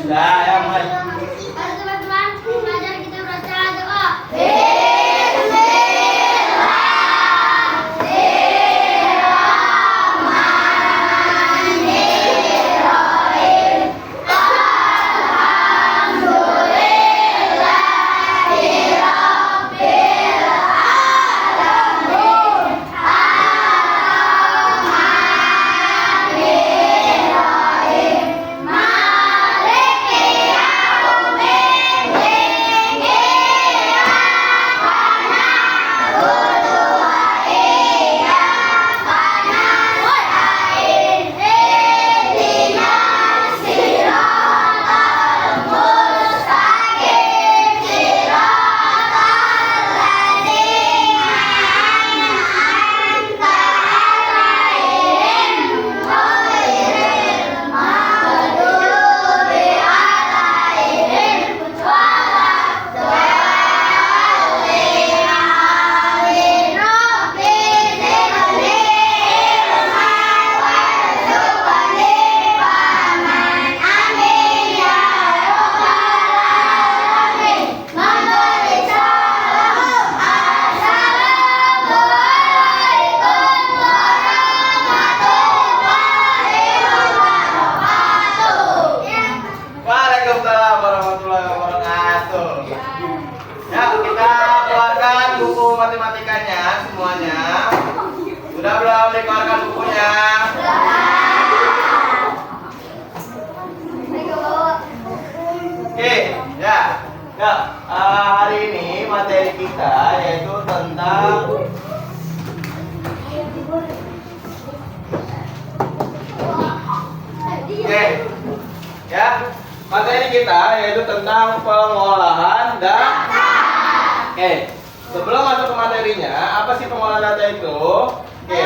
Sudah, ya mulai. Teman-teman, mari kita baca doa. Waalaikumsalam warahmatullahi wabarakatuh. Ya, kita keluarkan buku matematikanya semuanya. Sudah belum dikeluarkan bukunya? Oke, ya. Ya, hari ini materi kita yaitu tentang ya, materi kita yaitu tentang pengolahan data. Oke, sebelum masuk ke materinya, apa sih pengolahan data itu? Oke,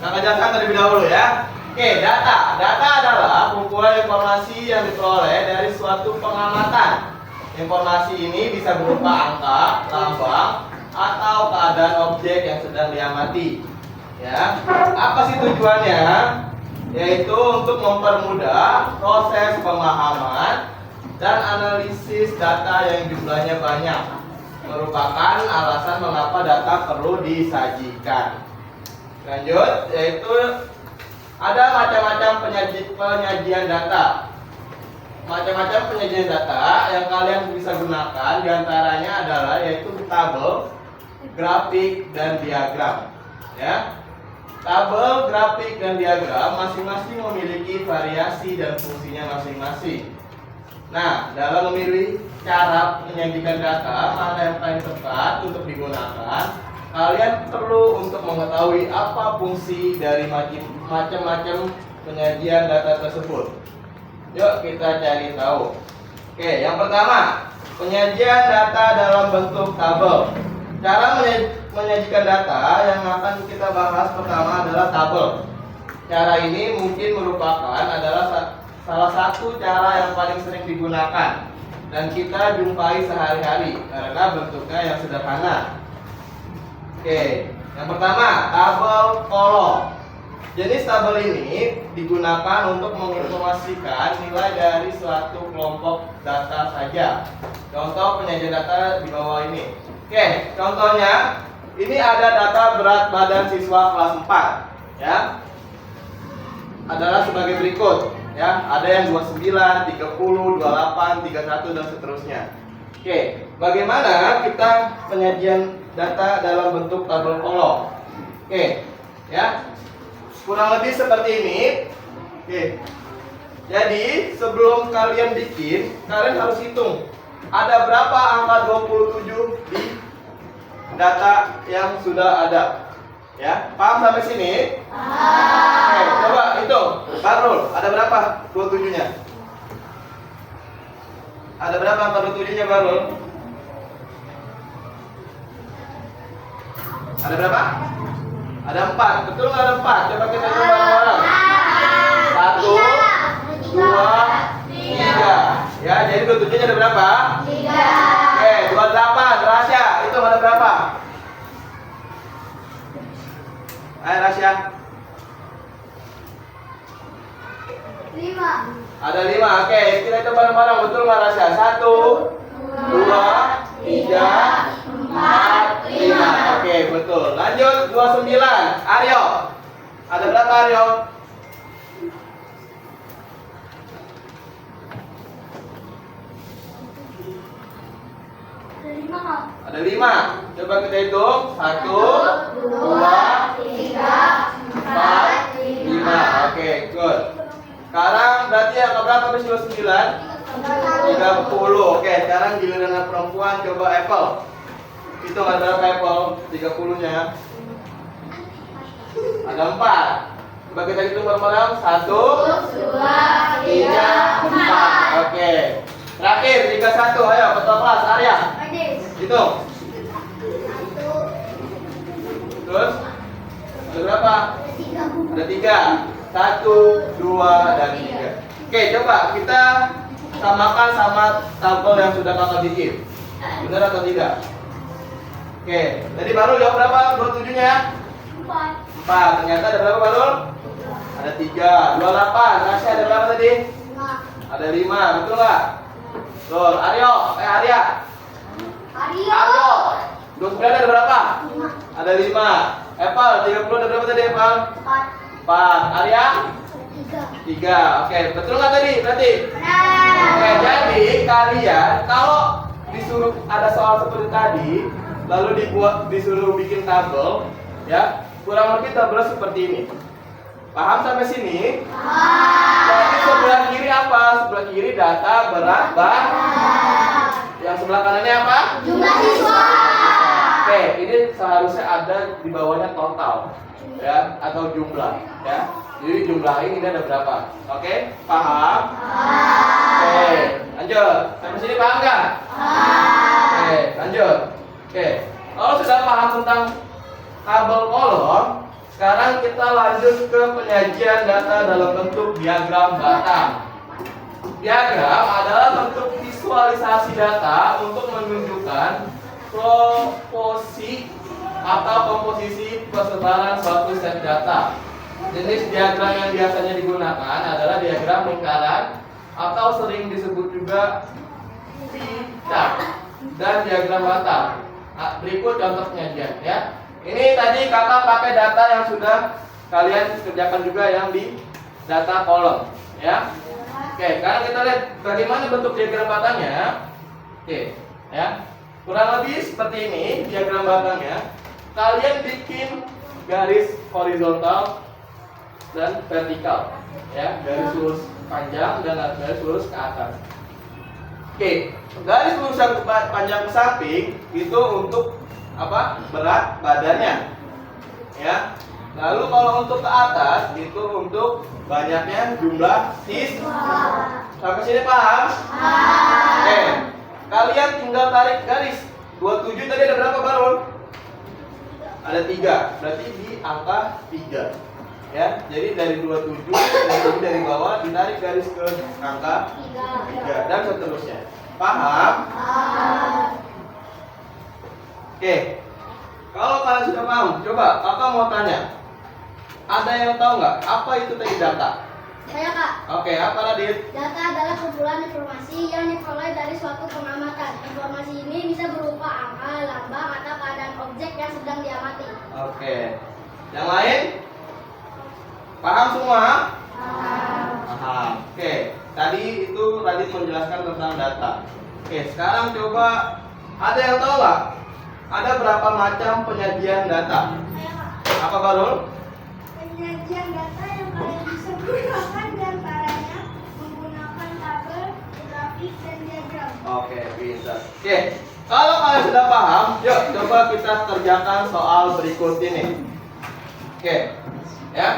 kakak jelaskan terlebih dahulu ya. Oke, data. Data adalah kumpulan informasi yang diperoleh dari suatu pengamatan. Informasi ini bisa berupa angka, lambang, atau keadaan objek yang sedang diamati. Ya, apa sih tujuannya? Yaitu untuk mempermudah proses pemahaman dan analisis data yang jumlahnya banyak. Merupakan alasan mengapa data perlu disajikan. Lanjut, yaitu ada macam-macam penyajian data. Macam-macam penyajian data yang kalian bisa gunakan diantaranya adalah yaitu tabel, grafik, dan diagram. Ya. Tabel, grafik, dan diagram masing-masing memiliki variasi dan fungsinya masing-masing. Nah, dalam memilih cara menyajikan data mana yang paling tepat untuk digunakan, kalian perlu untuk mengetahui apa fungsi dari macam-macam penyajian data tersebut. Yuk kita cari tahu. Oke, yang pertama, penyajian data dalam bentuk tabel. Cara menyajikan data yang akan kita bahas pertama adalah tabel. Cara ini mungkin merupakan adalah salah satu cara yang paling sering digunakan dan kita jumpai sehari-hari karena bentuknya yang sederhana. Oke, yang pertama, tabel kolom. Jenis tabel ini digunakan untuk menginformasikan nilai dari suatu kelompok data saja. Contoh penyajian data di bawah ini. Oke, contohnya ini ada data berat badan siswa kelas 4 ya. Adalah sebagai berikut ya. Ada yang 29, 30, 28, 31 dan seterusnya. Oke, bagaimana kita penyajian data dalam bentuk tabel kolom? Oke, ya. Kurang lebih seperti ini. Oke. Jadi, sebelum kalian bikin, kalian harus hitung ada berapa angka 27 di data yang sudah ada. Ya, paham sampai sini? Oke, coba hitung. Barul, ada berapa 27-nya? Ada berapa angka 27-nya, Barul? Ada berapa? Ada 4. Betul nggak ada 4? Coba kita coba bareng-bareng. 1, 2, 3. Ya, jadi 27-nya ada berapa? 3. Oke, 28. Rasya, itu ada berapa? Ayo Rasya. 5. Ada 5. Oke, kita itu bareng-bareng. Betul nggak Rasya? 1, 2, 3, 4, 5. Oke, betul. Lanjut 29. Aryo. Ada berapa Aryo? Ada 5, Kak. Ada 5. Coba kita hitung. 1, 2, 4, 5. Oke, good. Sekarang berarti yang berapa habis 29? 30. Oke, sekarang giliran anak perempuan. Coba Apple. Hitung ada berapa Apple? 30-nya. Ada 4. Coba kita hitung bareng-bareng. 1, 2, 3, 4. Oke. Terakhir 31. Ayo ketua kelas Arya. Hitung. Terus ada berapa? Ada 3. 1, 2, dan 3. Oke, coba kita samakan sama tabel yang sudah kakak bikin. Benar atau tidak? Oke, tadi baru jawab berapa? 27-nya? 4. Ternyata ada berapa baru? Ada 3. 28. Rasya ada berapa tadi? 5. Ada 5. Betul nggak? Betul. Arya. Aryo. 29 ada berapa? 5. Ada 5. Apple 30 ada berapa tadi Apple? 4. 4. Arya? 3. 3. Oke, betul nggak tadi? Berarti? Benar. Oke, jadi kalian kalau disuruh ada soal seperti tadi, lalu disuruh bikin tabel, ya kurang lebih tabelnya seperti ini. Paham sampai sini? Jadi sebelah kiri apa? Sebelah kiri data berat Yang sebelah kanannya apa? Jumlah siswa. Oke, ini seharusnya ada di bawahnya total, ya atau jumlah, ya. Jadi jumlahin ini ada berapa? Oke, paham? Oke, lanjut. Sampai sini paham nggak? Oke, lanjut. Oke, kalau sudah paham tentang tabel kolom, sekarang kita lanjut ke penyajian data dalam bentuk diagram batang. Diagram adalah bentuk visualisasi data untuk menunjukkan proporsi atau komposisi persebaran suatu set data. Jenis diagram yang biasanya digunakan adalah diagram lingkaran atau sering disebut juga pie-chart dan diagram batang. Berikut contoh penyajian, ya. Ini tadi kakak pakai data yang sudah kalian kerjakan juga yang di data kolom, ya. Oke, sekarang kita lihat bagaimana bentuk diagram batangnya. Oke, ya. Kurang lebih seperti ini diagram batangnya. Kalian bikin garis horizontal dan vertikal, ya, garis lurus panjang dan garis lurus ke atas. Oke, garis lurus yang panjang ke samping itu untuk apa? Berat badannya, ya. Lalu kalau untuk ke atas itu untuk banyaknya jumlah siswa. Sampai sini paham? Oke, kalian tinggal tarik garis. 27 tadi ada berapa baru? Ada 3, berarti di angka 3. Ya, jadi dari 27 dari bawah ditarik garis ke angka 3 dan seterusnya. Paham? Oke. Kalau kalian sudah paham, coba kakak mau tanya. Ada yang tahu nggak apa itu tadi data? Saya, Kak. Oke, apa Radit? Data adalah kumpulan informasi yang diperoleh dari suatu pengamatan. Informasi ini bisa berupa angka, lambang, atau keadaan objek yang sedang diamati. Oke. Yang lain? Paham semua? Paham. Oke. Tadi itu Radit menjelaskan tentang data. Oke, sekarang coba ada yang tahu nggak? Ada berapa macam penyajian data? Saya, Kak. Apa baru? Penyajian data yang kalian bisa gunakan diantaranya menggunakan tabel, grafik, dan diagram. Oke, bisa. Oke, kalau kalian sudah paham, yuk coba kita kerjakan soal berikut ini. Oke, ya.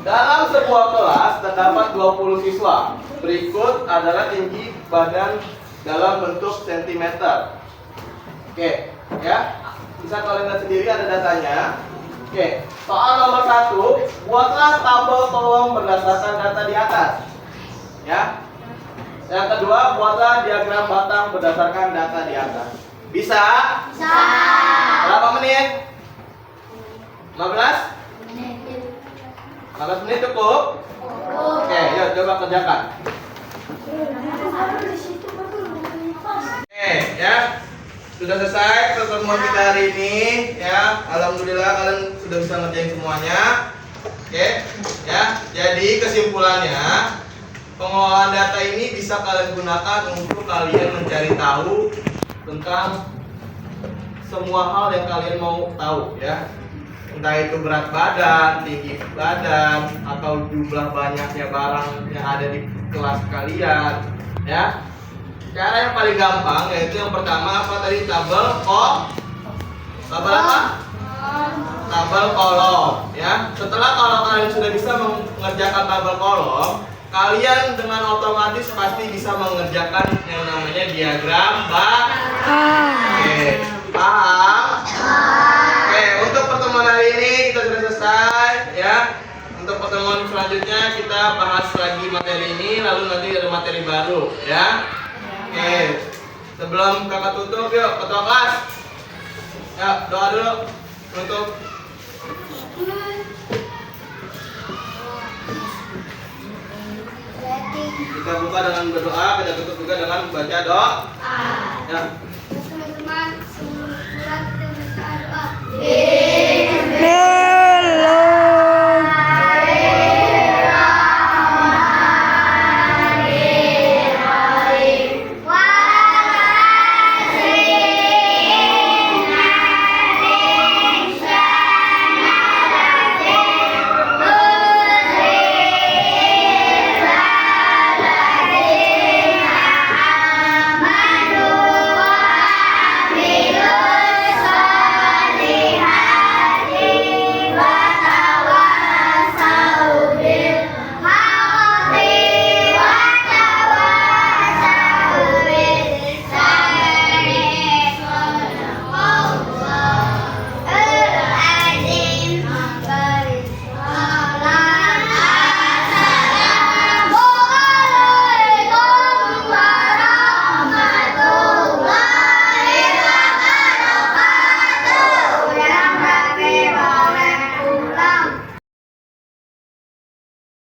Dalam sebuah kelas terdapat 20 siswa. Berikut adalah tinggi badan dalam bentuk sentimeter. Oke, ya. Bisa kalian lihat sendiri ada datanya. Oke, soal nomor 1, buatlah tabel kolom berdasarkan data di atas. Ya. Yang kedua, buatlah diagram batang berdasarkan data di atas. Bisa? Bisa. Berapa menit? 15? 15 menit cukup? Oke, yuk. Ayo coba kerjakan. Oke, ya. Sudah selesai pertemuan kita hari ini, ya. Alhamdulillah kalian sudah bisa ngerjain semuanya. Oke, ya. Jadi kesimpulannya, pengolahan data ini bisa kalian gunakan untuk kalian mencari tahu tentang semua hal yang kalian mau tahu, ya. Entah itu berat badan, tinggi badan, atau jumlah banyaknya barang yang ada di kelas kalian, ya. Cara yang paling gampang yaitu yang pertama apa tadi, tabel apa? Tabel kolom, ya. Setelah kalau kalian sudah bisa mengerjakan tabel kolom, kalian dengan otomatis pasti bisa mengerjakan yang namanya diagram Oke, paham? Oke, untuk pertemuan hari ini kita sudah selesai, ya. Untuk pertemuan selanjutnya kita bahas lagi materi ini, lalu nanti ada materi baru, ya. Oke, sebelum kakak tutup, yuk ketua kelas. Ya, doa dulu untuk kita buka dengan berdoa, kita tutup juga dengan baca doa. Ya.